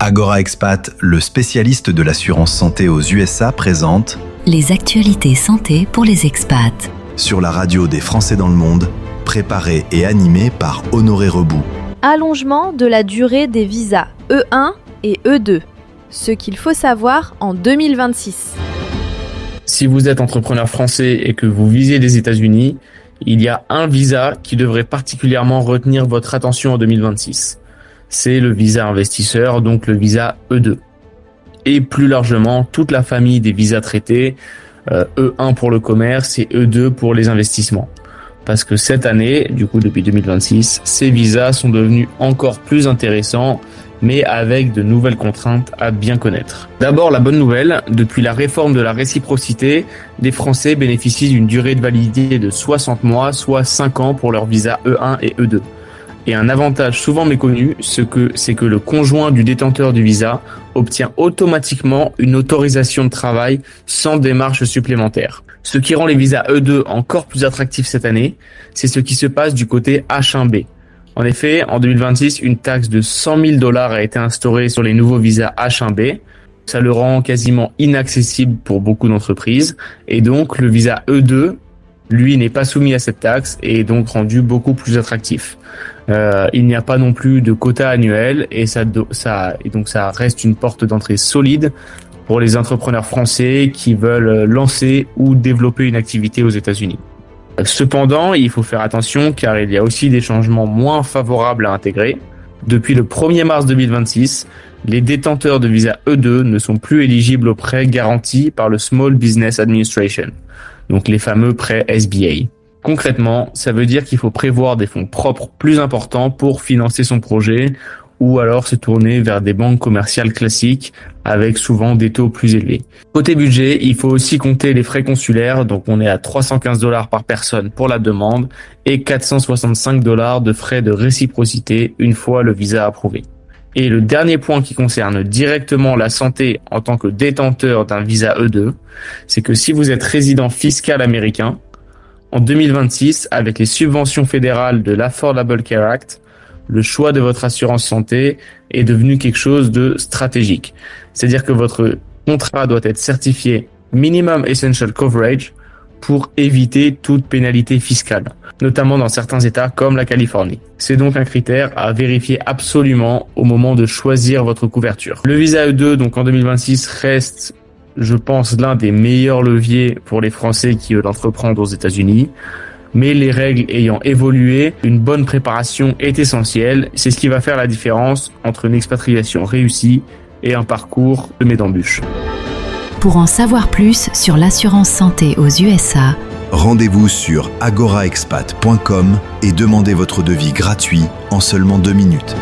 Agora Expat, le spécialiste de l'assurance santé aux USA, présente les actualités santé pour les expats. Sur la radio des Français dans le monde, préparé et animé par Honoré Rebout. Allongement de la durée des visas E1 et E2. Ce qu'il faut savoir en 2026. Si vous êtes entrepreneur français et que vous visez les États-Unis, il y a un visa qui devrait particulièrement retenir votre attention en 2026. C'est le visa investisseur, donc le visa E2. Et plus largement, toute la famille des visas traités, E1 pour le commerce et E2 pour les investissements. Parce que cette année, du coup depuis 2026, ces visas sont devenus encore plus intéressants, mais avec de nouvelles contraintes à bien connaître. D'abord, la bonne nouvelle, depuis la réforme de la réciprocité, les Français bénéficient d'une durée de validité de 60 mois, soit 5 ans pour leur visa E1 et E2. Et un avantage souvent méconnu, c'est que le conjoint du détenteur du visa obtient automatiquement une autorisation de travail sans démarche supplémentaire. Ce qui rend les visas E2 encore plus attractifs cette année, c'est ce qui se passe du côté H1B. En effet, en 2026, une taxe de $100 000 a été instaurée sur les nouveaux visas H1B. Ça le rend quasiment inaccessible pour beaucoup d'entreprises. Et donc, le visa E2, lui, n'est pas soumis à cette taxe et est donc rendu beaucoup plus attractif. Il n'y a pas non plus de quota annuel et donc ça reste une porte d'entrée solide pour les entrepreneurs français qui veulent lancer ou développer une activité aux États-Unis. Cependant, il faut faire attention car il y a aussi des changements moins favorables à intégrer. Depuis le 1er mars 2026, les détenteurs de visa E2 ne sont plus éligibles aux prêts garantis par le Small Business Administration, donc les fameux prêts SBA. Concrètement, ça veut dire qu'il faut prévoir des fonds propres plus importants pour financer son projet ou alors se tourner vers des banques commerciales classiques avec souvent des taux plus élevés. Côté budget, il faut aussi compter les frais consulaires, donc on est à $315 par personne pour la demande et $465 de frais de réciprocité une fois le visa approuvé. Et le dernier point qui concerne directement la santé en tant que détenteur d'un visa E2, c'est que si vous êtes résident fiscal américain, en 2026, avec les subventions fédérales de l'Affordable Care Act, le choix de votre assurance santé est devenu quelque chose de stratégique. C'est-à-dire que votre contrat doit être certifié Minimum Essential Coverage pour éviter toute pénalité fiscale, notamment dans certains États comme la Californie. C'est donc un critère à vérifier absolument au moment de choisir votre couverture. Le visa E2, donc en 2026, reste, je pense, l'un des meilleurs leviers pour les Français qui veulent entreprendre aux États-Unis. Mais les règles ayant évolué, une bonne préparation est essentielle. C'est ce qui va faire la différence entre une expatriation réussie et un parcours semé d'embûches. Pour en savoir plus sur l'assurance santé aux USA, Rendez-vous sur agoraexpat.com et demandez votre devis gratuit en seulement 2 minutes.